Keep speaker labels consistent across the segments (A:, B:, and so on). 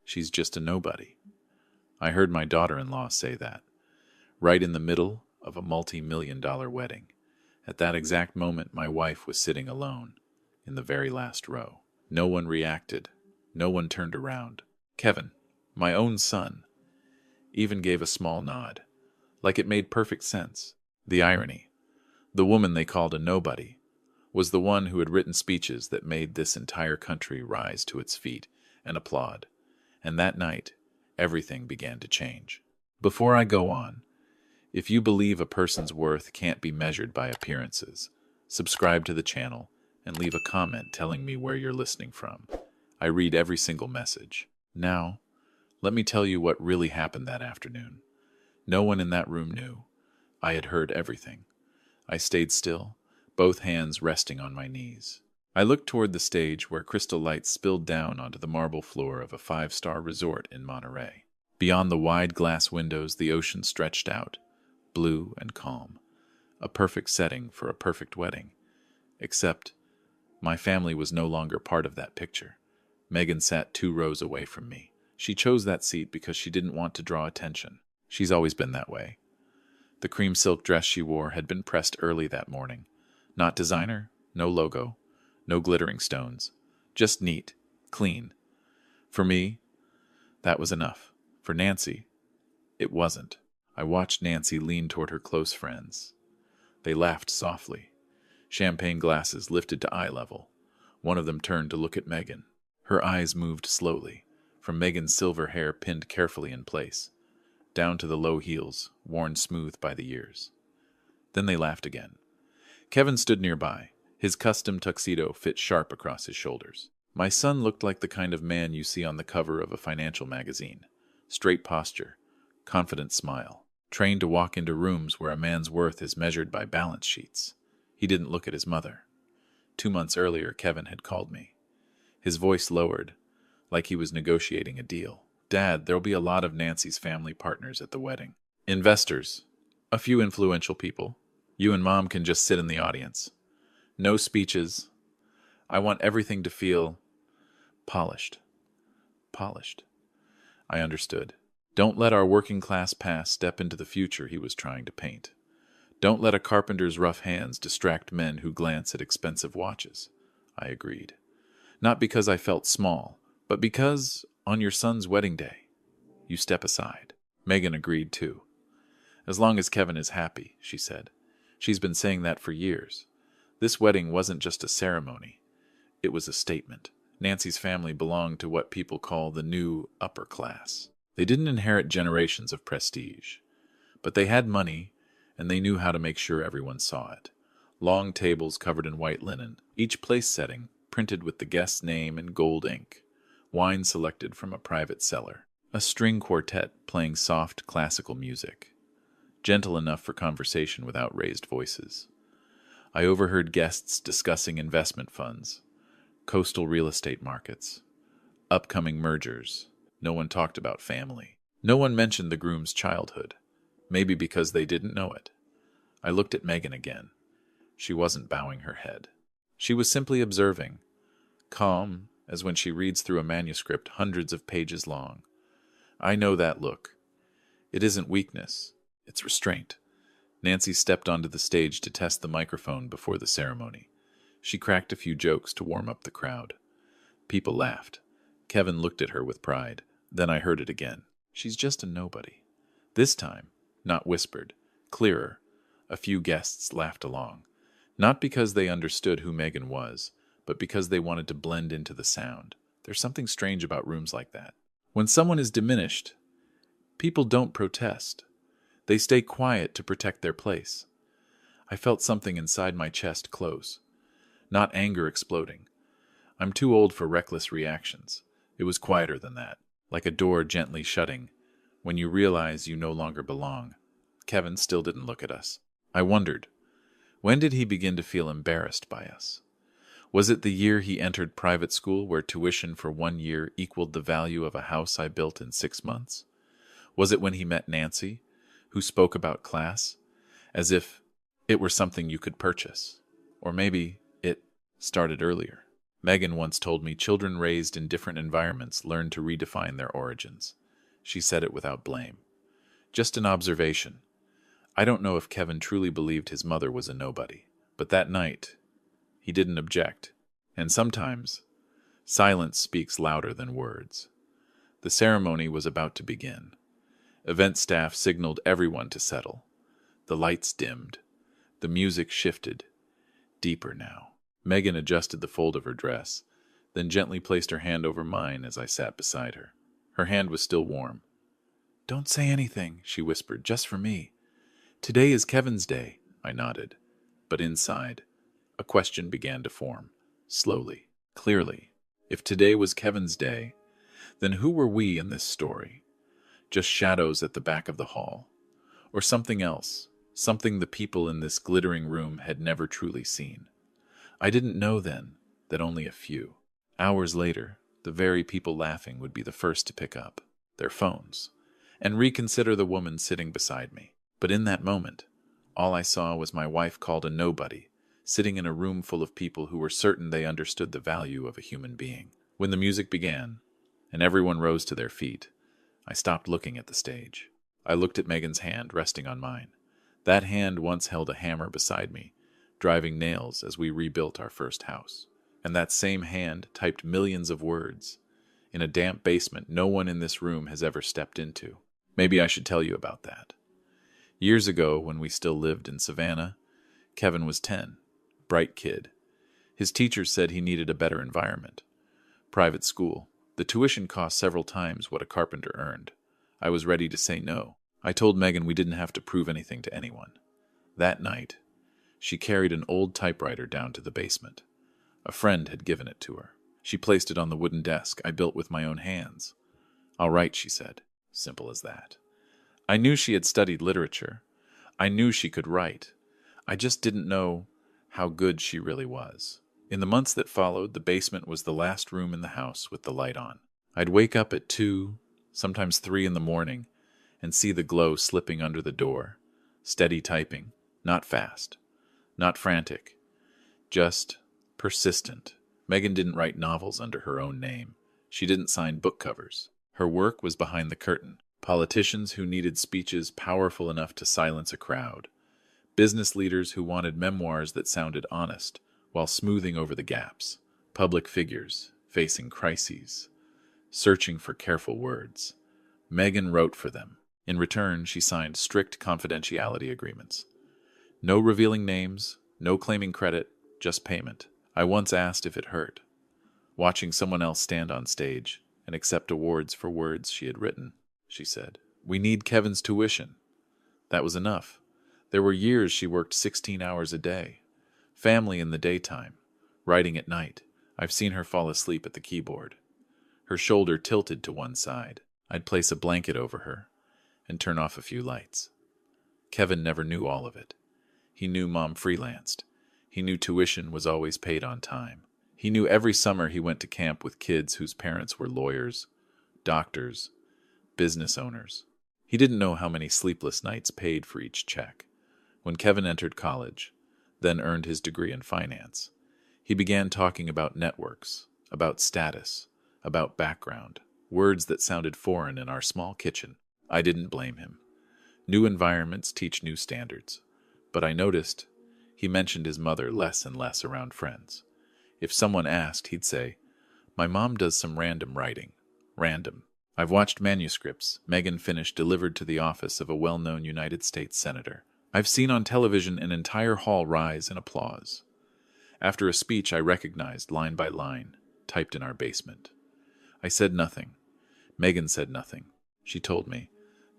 A: She's just a nobody. I heard my daughter-in-law say that, right in the middle of a multi-million-dollar wedding. At that exact moment, my wife was sitting alone, in the very last row. No one reacted. No one turned around. Kevin, my own son, even gave a small nod, like it made perfect sense. The irony, the woman they called a nobody, was the one who had written speeches that made this entire country rise to its feet and applaud. And that night, everything began to change. Before I go on, if you believe a person's worth can't be measured by appearances, subscribe to the channel and leave a comment telling me where you're listening from. I read every single message. Now, let me tell you what really happened that afternoon. No one in that room knew. I had heard everything. I stayed still, both hands resting on my knees. I looked toward the stage where crystal lights spilled down onto the marble floor of a five-star resort in Monterey. Beyond the wide glass windows, the ocean stretched out, blue and calm, a perfect setting for a perfect wedding. Except, my family was no longer part of that picture. Megan sat 2 rows away from me. She chose that seat because she didn't want to draw attention. She's always been that way. The cream silk dress she wore had been pressed early that morning. Not designer, no logo, no glittering stones. Just neat, clean. For me, that was enough. For Nancy, it wasn't. I watched Nancy lean toward her close friends. They laughed softly. Champagne glasses lifted to eye level. One of them turned to look at Megan. Her eyes moved slowly, from Megan's silver hair pinned carefully in place, down to the low heels, worn smooth by the years. Then they laughed again. Kevin stood nearby. His custom tuxedo fit sharp across his shoulders. My son looked like the kind of man you see on the cover of a financial magazine. Straight posture, confident smile, trained to walk into rooms where a man's worth is measured by balance sheets. He didn't look at his mother. 2 months earlier, Kevin had called me. His voice lowered, like he was negotiating a deal. Dad, there'll be a lot of Nancy's family partners at the wedding. Investors, a few influential people. You and Mom can just sit in the audience. No speeches. I want everything to feel polished. Polished. I understood. Don't let our working class past step into the future he was trying to paint. Don't let a carpenter's rough hands distract men who glance at expensive watches. I agreed. Not because I felt small, but because, on your son's wedding day, you step aside. Megan agreed too. As long as Kevin is happy, she said. She's been saying that for years. This wedding wasn't just a ceremony. It was a statement. Nancy's family belonged to what people call the new upper class. They didn't inherit generations of prestige, but they had money, and they knew how to make sure everyone saw it. Long tables covered in white linen, each place setting printed with the guest's name in gold ink, wine selected from a private cellar, a string quartet playing soft classical music, gentle enough for conversation without raised voices. I overheard guests discussing investment funds, coastal real estate markets, upcoming mergers. No one talked about family. No one mentioned the groom's childhood, maybe because they didn't know it. I looked at Megan again. She wasn't bowing her head. She was simply observing, calm as when she reads through a manuscript hundreds of pages long. I know that look. It isn't weakness, it's restraint. Nancy stepped onto the stage to test the microphone before the ceremony. She cracked a few jokes to warm up the crowd. People laughed. Kevin looked at her with pride. Then I heard it again. She's just a nobody. This time, not whispered, clearer. A few guests laughed along. Not because they understood who Megan was, but because they wanted to blend into the sound. There's something strange about rooms like that. When someone is diminished, people don't protest. They stay quiet to protect their place. I felt something inside my chest close. Not anger exploding. I'm too old for reckless reactions. It was quieter than that, like a door gently shutting when you realize you no longer belong. Kevin still didn't look at us. I wondered, when did he begin to feel embarrassed by us? Was it the year he entered private school where tuition for 1 year equaled the value of a house I built in 6 months? Was it when he met Nancy, who spoke about class, as if it were something you could purchase? Or maybe it started earlier. Megan once told me children raised in different environments learn to redefine their origins. She said it without blame. Just an observation. I don't know if Kevin truly believed his mother was a nobody, but that night, he didn't object. And sometimes, silence speaks louder than words. The ceremony was about to begin. Event staff signaled everyone to settle. The lights dimmed. The music shifted. Deeper now. Megan adjusted the fold of her dress, then gently placed her hand over mine as I sat beside her. Her hand was still warm. "Don't say anything," she whispered, "just for me. Today is Kevin's day." I nodded. But inside, a question began to form, slowly, clearly. If today was Kevin's day, then who were we in this story? Just shadows at the back of the hall? Or something else, something the people in this glittering room had never truly seen? I didn't know then that only a few. Hours later, the very people laughing would be the first to pick up their phones and reconsider the woman sitting beside me. But in that moment, all I saw was my wife called a nobody, sitting in a room full of people who were certain they understood the value of a human being. When the music began, and everyone rose to their feet, I stopped looking at the stage. I looked at Megan's hand resting on mine. That hand once held a hammer beside me, driving nails as we rebuilt our first house. And that same hand typed millions of words in a damp basement no one in this room has ever stepped into. Maybe I should tell you about that. Years ago, when we still lived in Savannah, Kevin was 10, bright kid. His teachers said he needed a better environment. Private school. The tuition cost several times what a carpenter earned. I was ready to say no. I told Megan we didn't have to prove anything to anyone. That night, she carried an old typewriter down to the basement. A friend had given it to her. She placed it on the wooden desk I built with my own hands. "I'll write," she said. Simple as that. I knew she had studied literature. I knew she could write. I just didn't know how good she really was. In the months that followed, the basement was the last room in the house with the light on. I'd wake up at 2, sometimes 3 in the morning, and see the glow slipping under the door. Steady typing, not fast, not frantic, just persistent. Megan didn't write novels under her own name. She didn't sign book covers. Her work was behind the curtain. Politicians who needed speeches powerful enough to silence a crowd. Business leaders who wanted memoirs that sounded honest while smoothing over the gaps. Public figures facing crises, searching for careful words. Megan wrote for them. In return, she signed strict confidentiality agreements. No revealing names, no claiming credit, just payment. I once asked if it hurt, watching someone else stand on stage and accept awards for words she had written. She said, "We need Kevin's tuition." That was enough. There were years she worked 16 hours a day. Family in the daytime, writing at night. I've seen her fall asleep at the keyboard. Her shoulder tilted to one side. I'd place a blanket over her and turn off a few lights. Kevin never knew all of it. He knew Mom freelanced. He knew tuition was always paid on time. He knew every summer he went to camp with kids whose parents were lawyers, doctors, business owners. He didn't know how many sleepless nights paid for each check. When Kevin entered college, then earned his degree in finance, he began talking about networks, about status, about background, words that sounded foreign in our small kitchen. I didn't blame him. New environments teach new standards. But I noticed he mentioned his mother less and less around friends. If someone asked, he'd say, "My mom does some random writing." Random. I've watched manuscripts Megan finished delivered to the office of a well-known United States senator. I've seen on television an entire hall rise in applause. After a speech I recognized line by line, typed in our basement. I said nothing. Megan said nothing. She told me,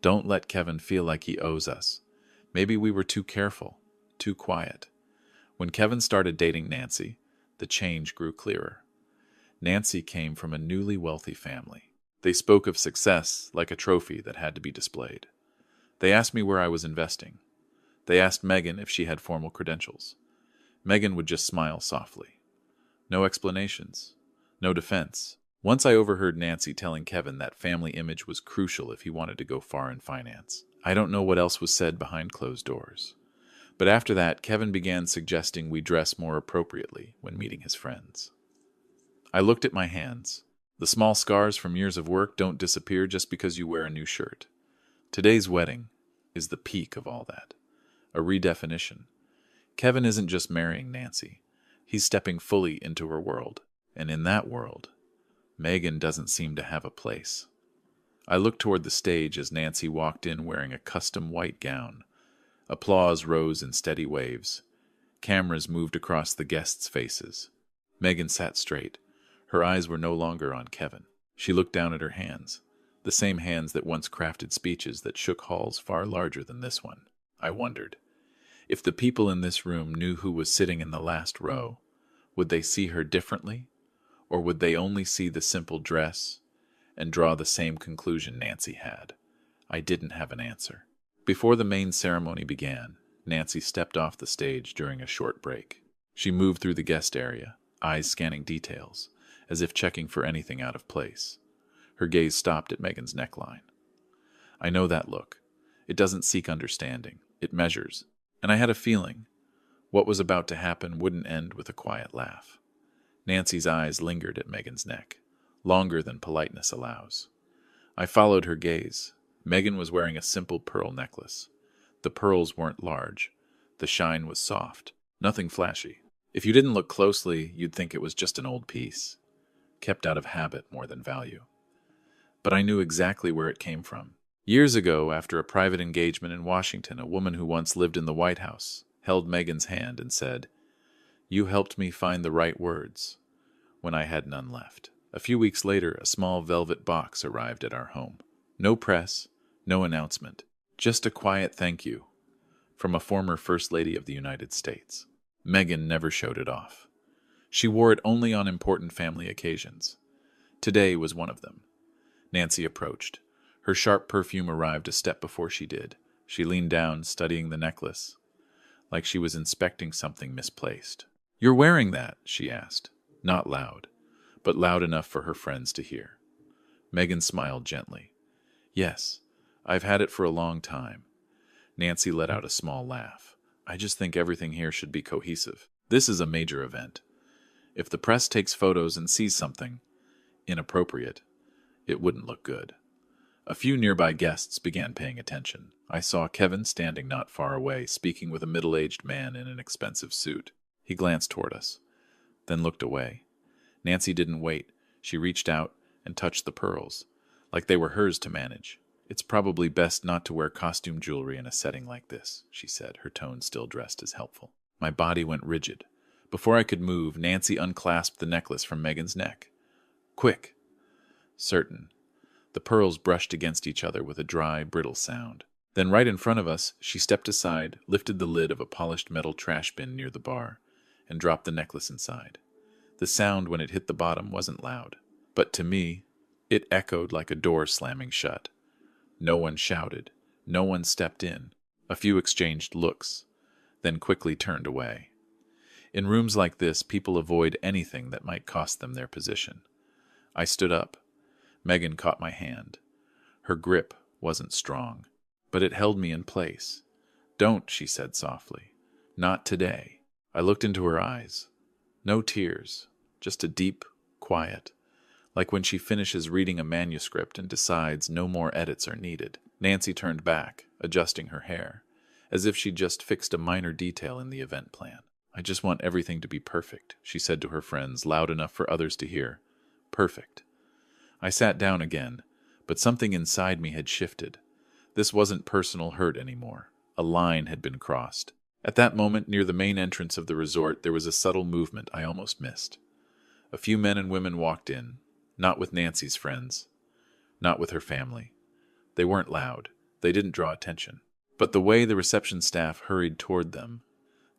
A: "Don't let Kevin feel like he owes us. Maybe we were too careful, too quiet." When Kevin started dating Nancy, the change grew clearer. Nancy came from a newly wealthy family. They spoke of success like a trophy that had to be displayed. They asked me where I was investing. They asked Megan if she had formal credentials. Megan would just smile softly. No explanations, no defense. Once I overheard Nancy telling Kevin that family image was crucial if he wanted to go far in finance. I don't know what else was said behind closed doors. But after that, Kevin began suggesting we dress more appropriately when meeting his friends. I looked at my hands. The small scars from years of work don't disappear just because you wear a new shirt. Today's wedding is the peak of all that. A redefinition. Kevin isn't just marrying Nancy. He's stepping fully into her world. And in that world, Megan doesn't seem to have a place. I looked toward the stage as Nancy walked in wearing a custom white gown. Applause rose in steady waves. Cameras moved across the guests' faces. Megan sat straight. Her eyes were no longer on Kevin. She looked down at her hands, the same hands that once crafted speeches that shook halls far larger than this one. I wondered, if the people in this room knew who was sitting in the last row, would they see her differently, or would they only see the simple dress and draw the same conclusion Nancy had? I didn't have an answer. Before the main ceremony began, Nancy stepped off the stage during a short break. She moved through the guest area, eyes scanning details, as if checking for anything out of place. Her gaze stopped at Megan's neckline. I know that look. It doesn't seek understanding. It measures. And I had a feeling what was about to happen wouldn't end with a quiet laugh. Nancy's eyes lingered at Megan's neck, longer than politeness allows. I followed her gaze. Megan was wearing a simple pearl necklace. The pearls weren't large. The shine was soft. Nothing flashy. If you didn't look closely, you'd think it was just an old piece, kept out of habit more than value. But I knew exactly where it came from. Years ago, after a private engagement in Washington, a woman who once lived in the White House held Megan's hand and said, "You helped me find the right words when I had none left." A few weeks later, a small velvet box arrived at our home. No press, no announcement, just a quiet thank you from a former First Lady of the United States. Megan never showed it off. She wore it only on important family occasions. Today was one of them. Nancy approached. Her sharp perfume arrived a step before she did. She leaned down, studying the necklace, like she was inspecting something misplaced. "You're wearing that?" she asked. Not loud, but loud enough for her friends to hear. Megan smiled gently. "Yes, I've had it for a long time." Nancy let out a small laugh. "I just think everything here should be cohesive. This is a major event. If the press takes photos and sees something inappropriate, it wouldn't look good." A few nearby guests began paying attention. I saw Kevin standing not far away, speaking with a middle-aged man in an expensive suit. He glanced toward us, then looked away. Nancy didn't wait. She reached out and touched the pearls, like they were hers to manage. "It's probably best not to wear costume jewelry in a setting like this," she said, her tone still dressed as helpful. My body went rigid. Before I could move, Nancy unclasped the necklace from Megan's neck. "Quick!" "Certain." The pearls brushed against each other with a dry, brittle sound. Then right in front of us, she stepped aside, lifted the lid of a polished metal trash bin near the bar, and dropped the necklace inside. The sound when it hit the bottom wasn't loud, but to me, it echoed like a door slamming shut. No one shouted. No one stepped in. A few exchanged looks, then quickly turned away. In rooms like this, people avoid anything that might cost them their position. I stood up. Megan caught my hand. Her grip wasn't strong, but it held me in place. "Don't," she said softly. "Not today." I looked into her eyes. No tears, just a deep quiet, like when she finishes reading a manuscript and decides no more edits are needed. Nancy turned back, adjusting her hair, as if she'd just fixed a minor detail in the event plan. "I just want everything to be perfect," she said to her friends, loud enough for others to hear. "Perfect." I sat down again, but something inside me had shifted. This wasn't personal hurt anymore. A line had been crossed. At that moment, near the main entrance of the resort, there was a subtle movement I almost missed. A few men and women walked in, not with Nancy's friends, not with her family. They weren't loud. They didn't draw attention. But the way the reception staff hurried toward them,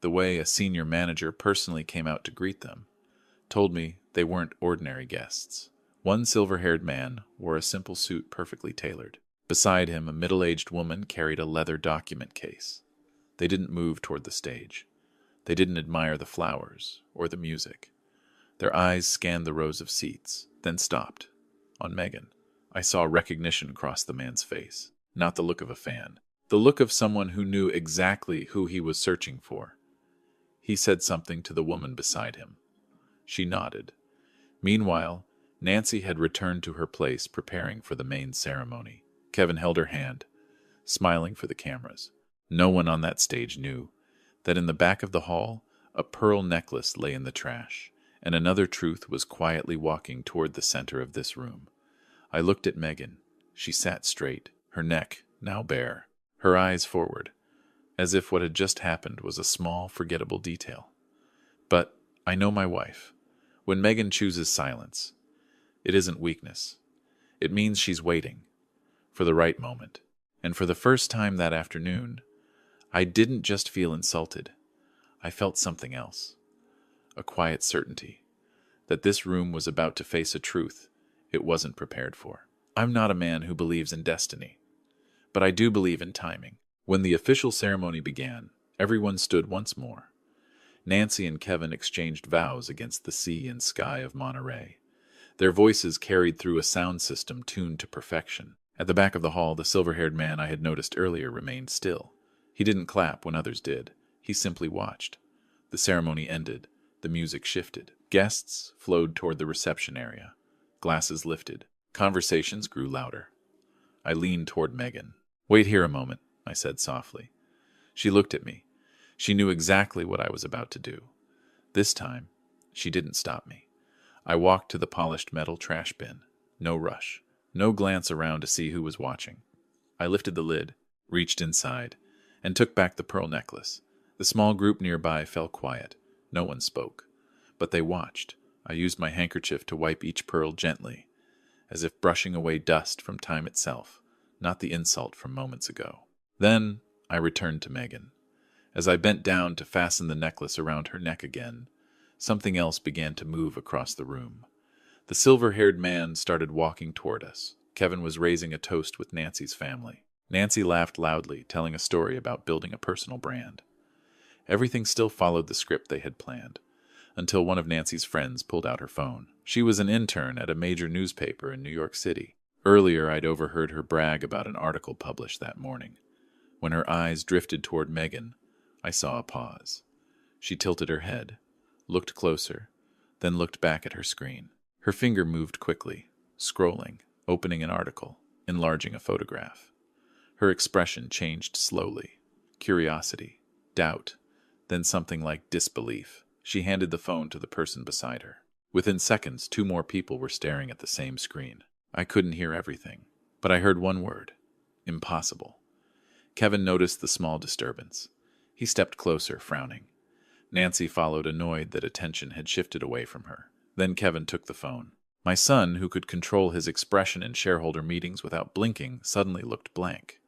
A: the way a senior manager personally came out to greet them, told me they weren't ordinary guests. One silver-haired man wore a simple suit perfectly tailored. Beside him, a middle-aged woman carried a leather document case. They didn't move toward the stage. They didn't admire the flowers or the music. Their eyes scanned the rows of seats, then stopped. On Megan, I saw recognition cross the man's face. Not the look of a fan. The look of someone who knew exactly who he was searching for. He said something to the woman beside him. She nodded. Meanwhile, Nancy had returned to her place preparing for the main ceremony. Kevin held her hand, smiling for the cameras. No one on that stage knew that in the back of the hall, a pearl necklace lay in the trash, and another truth was quietly walking toward the center of this room. I looked at Megan. She sat straight, her neck now bare, her eyes forward, as if what had just happened was a small, forgettable detail. But I know my wife. When Megan chooses silence, it isn't weakness. It means she's waiting for the right moment. And for the first time that afternoon, I didn't just feel insulted. I felt something else. A quiet certainty that this room was about to face a truth it wasn't prepared for. I'm not a man who believes in destiny, but I do believe in timing. When the official ceremony began, everyone stood once more. Nancy and Kevin exchanged vows against the sea and sky of Monterey. Their voices carried through a sound system tuned to perfection. At the back of the hall, the silver-haired man I had noticed earlier remained still. He didn't clap when others did. He simply watched. The ceremony ended. The music shifted. Guests flowed toward the reception area. Glasses lifted. Conversations grew louder. I leaned toward Megan. "Wait here a moment," I said softly. She looked at me. She knew exactly what I was about to do. This time, she didn't stop me. I walked to the polished metal trash bin. No rush. No glance around to see who was watching. I lifted the lid, reached inside, and took back the pearl necklace. The small group nearby fell quiet. No one spoke. But they watched. I used my handkerchief to wipe each pearl gently, as if brushing away dust from time itself, not the insult from moments ago. Then I returned to Megan. As I bent down to fasten the necklace around her neck again, something else began to move across the room. The silver-haired man started walking toward us. Kevin was raising a toast with Nancy's family. Nancy laughed loudly, telling a story about building a personal brand. Everything still followed the script they had planned, until one of Nancy's friends pulled out her phone. She was an intern at a major newspaper in New York City. Earlier, I'd overheard her brag about an article published that morning. When her eyes drifted toward Megan, I saw a pause. She tilted her head, looked closer, then looked back at her screen. Her finger moved quickly, scrolling, opening an article, enlarging a photograph. Her expression changed slowly. Curiosity, doubt, then something like disbelief. She handed the phone to the person beside her. Within seconds, 2 more people were staring at the same screen. I couldn't hear everything, but I heard one word: impossible. Kevin noticed the small disturbance. He stepped closer, frowning. Nancy followed, annoyed that attention had shifted away from her. Then Kevin took the phone. My son, who could control his expression in shareholder meetings without blinking, suddenly looked blank.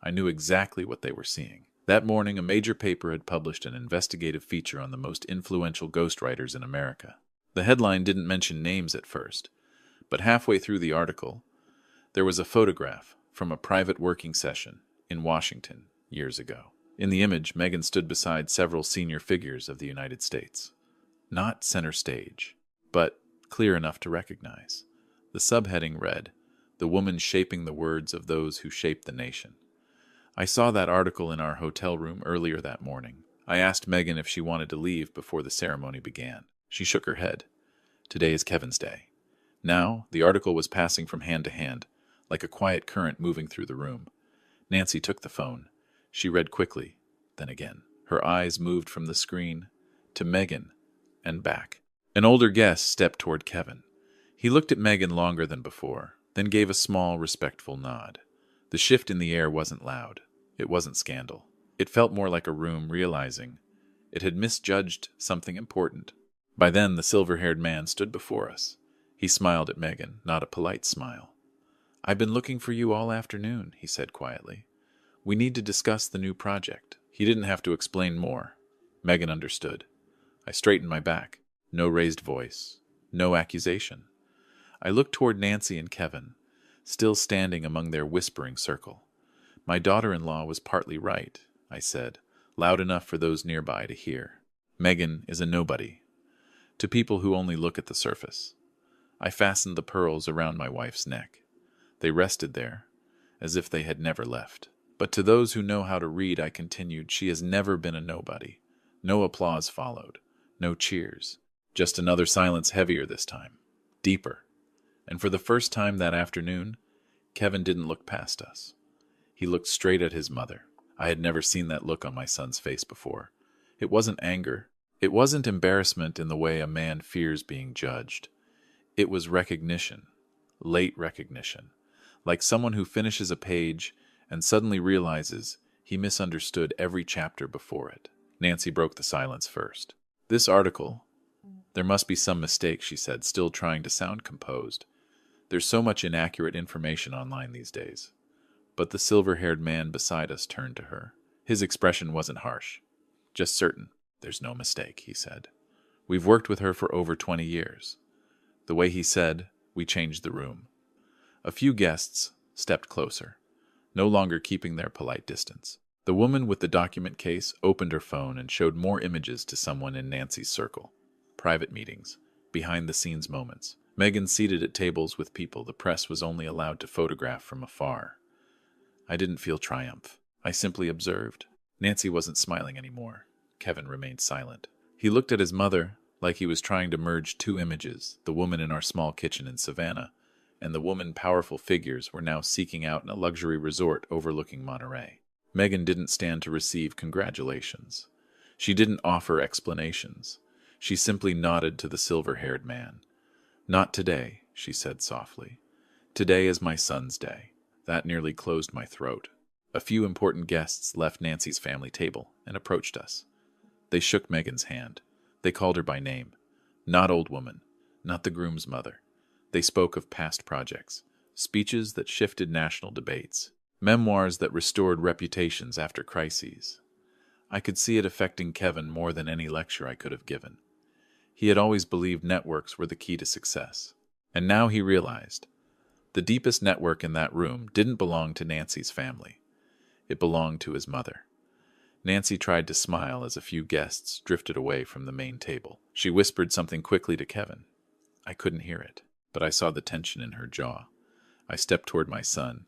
A: I knew exactly what they were seeing. That morning, a major paper had published an investigative feature on the most influential ghostwriters in America. The headline didn't mention names at first, but halfway through the article, there was a photograph from a private working session in Washington years ago. In the image, Megan stood beside several senior figures of the United States. Not center stage, but clear enough to recognize. The subheading read, "The Woman Shaping the Words of Those Who Shape the Nation." I saw that article in our hotel room earlier that morning. I asked Megan if she wanted to leave before the ceremony began. She shook her head. Today is Kevin's day. Now, the article was passing from hand to hand, like a quiet current moving through the room. Nancy took the phone. She read quickly, then again. Her eyes moved from the screen to Megan and back. An older guest stepped toward Kevin. He looked at Megan longer than before, then gave a small, respectful nod. The shift in the air wasn't loud. It wasn't scandal. It felt more like a room realizing it had misjudged something important. By then, the silver-haired man stood before us. He smiled at Megan, not a polite smile. "I've been looking for you all afternoon," he said quietly. "We need to discuss the new project." He didn't have to explain more. Megan understood. I straightened my back. No raised voice. No accusation. I looked toward Nancy and Kevin, still standing among their whispering circle. "My daughter-in-law was partly right," I said, loud enough for those nearby to hear. "Megan is a nobody, to people who only look at the surface." I fastened the pearls around my wife's neck. They rested there, as if they had never left. But to those who know how to read, I continued, she has never been a nobody. No applause followed. No cheers. Just another silence, heavier this time. deeper. And for the first time that afternoon, Kevin didn't look past us. He looked straight at his mother. I had never seen that look on my son's face before. It wasn't anger. It wasn't embarrassment in the way a man fears being judged. It was recognition, late recognition, like someone who finishes a page and suddenly realizes he misunderstood every chapter before it. Nancy broke the silence first. This article, there must be some mistake, she said, still trying to sound composed. There's so much inaccurate information online these days. But the silver-haired man beside us turned to her. His expression wasn't harsh, just certain. There's no mistake, he said. We've worked with her for over 20 years. The way he said, we changed the room. A few guests stepped closer, no longer keeping their polite distance. The woman with the document case opened her phone and showed more images to someone in Nancy's circle. Private meetings, behind-the-scenes moments. Megan seated at tables with people the press was only allowed to photograph from afar. I didn't feel triumph. I simply observed. Nancy wasn't smiling anymore. Kevin remained silent. He looked at his mother like he was trying to merge two images, the woman in our small kitchen in Savannah, and the woman powerful figures were now seeking out in a luxury resort overlooking Monterey. Megan didn't stand to receive congratulations. She didn't offer explanations. She simply nodded to the silver-haired man. Not today, she said softly. Today is my son's day. That nearly closed my throat. A few important guests left Nancy's family table and approached us. They shook Megan's hand. They called her by name. Not old woman, not the groom's mother. They spoke of past projects, speeches that shifted national debates, memoirs that restored reputations after crises. I could see it affecting Kevin more than any lecture I could have given. He had always believed networks were the key to success. And now he realized the deepest network in that room didn't belong to Nancy's family. It belonged to his mother. Nancy tried to smile as a few guests drifted away from the main table. She whispered something quickly to Kevin. I couldn't hear it, but I saw the tension in her jaw. I stepped toward my son.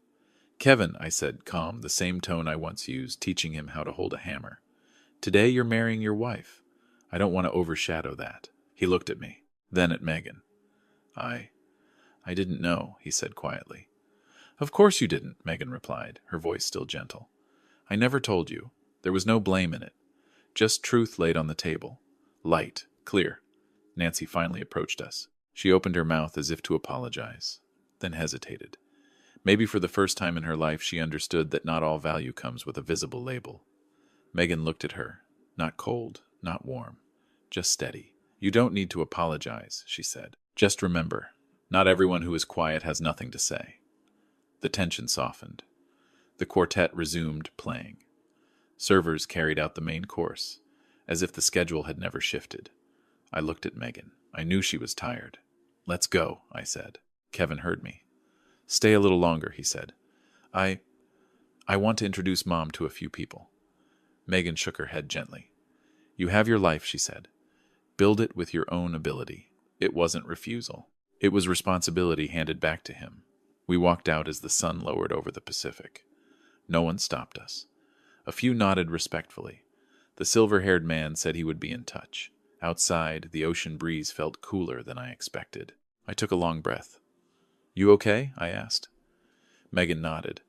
A: Kevin, I said, calm, the same tone I once used, teaching him how to hold a hammer. Today you're marrying your wife. I don't want to overshadow that. He looked at me, then at Megan. I didn't know, he said quietly. Of course you didn't, Megan replied, her voice still gentle. I never told you. There was no blame in it. Just truth laid on the table. Light, clear. Nancy finally approached us. She opened her mouth as if to apologize, then hesitated. Maybe for the first time in her life she understood that not all value comes with a visible label. Megan looked at her, not cold, not warm, just steady. You don't need to apologize, she said. Just remember, not everyone who is quiet has nothing to say. The tension softened. The quartet resumed playing. Servers carried out the main course, as if the schedule had never shifted. I looked at Megan. I knew she was tired. Let's go, I said. Kevin heard me. Stay a little longer, he said. I want to introduce Mom to a few people. Megan shook her head gently. You have your life, she said. Build it with your own ability. It wasn't refusal. It was responsibility handed back to him. We walked out as the sun lowered over the Pacific. No one stopped us. A few nodded respectfully. The silver-haired man said he would be in touch. Outside, the ocean breeze felt cooler than I expected. I took a long breath. You okay? I asked. Megan nodded.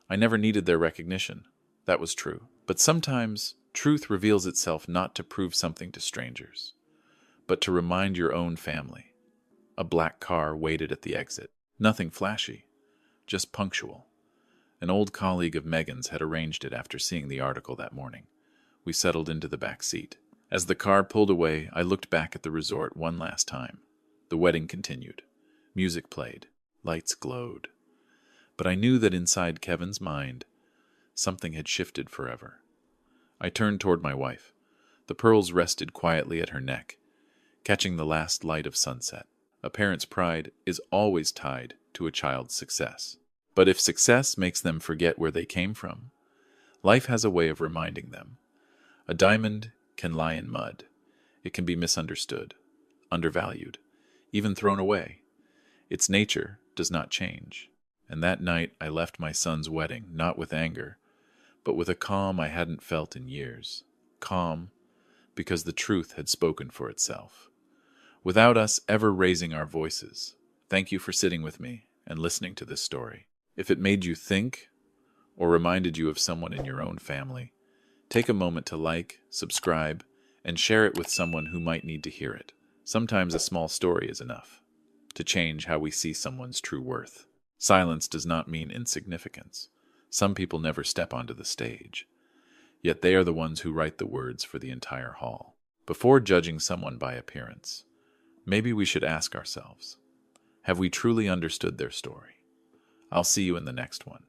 A: I never needed their recognition. That was true. But sometimes truth reveals itself not to prove something to strangers, but to remind your own family. A black car waited at the exit. Nothing flashy, just punctual. An old colleague of Megan's had arranged it after seeing the article that morning. We settled into the back seat. As the car pulled away, I looked back at the resort one last time. The wedding continued. Music played. Lights glowed. But I knew that inside Kevin's mind, something had shifted forever. I turned toward my wife. The pearls rested quietly at her neck, catching the last light of sunset. A parent's pride is always tied to a child's success. But if success makes them forget where they came from, life has a way of reminding them. A diamond can lie in mud. It can be misunderstood, undervalued, even thrown away. Its nature does not change. And that night I left my son's wedding, not with anger, but with a calm I hadn't felt in years. Calm because the truth had spoken for itself. without us ever raising our voices. Thank you for sitting with me and listening to this story. If it made you think or reminded you of someone in your own family, take a moment to like, subscribe, and share it with someone who might need to hear it. Sometimes a small story is enough to change how we see someone's true worth. Silence does not mean insignificance. Some people never step onto the stage, yet they are the ones who write the words for the entire hall. Before judging someone by appearance, maybe we should ask ourselves, have we truly understood their story? I'll see you in the next one.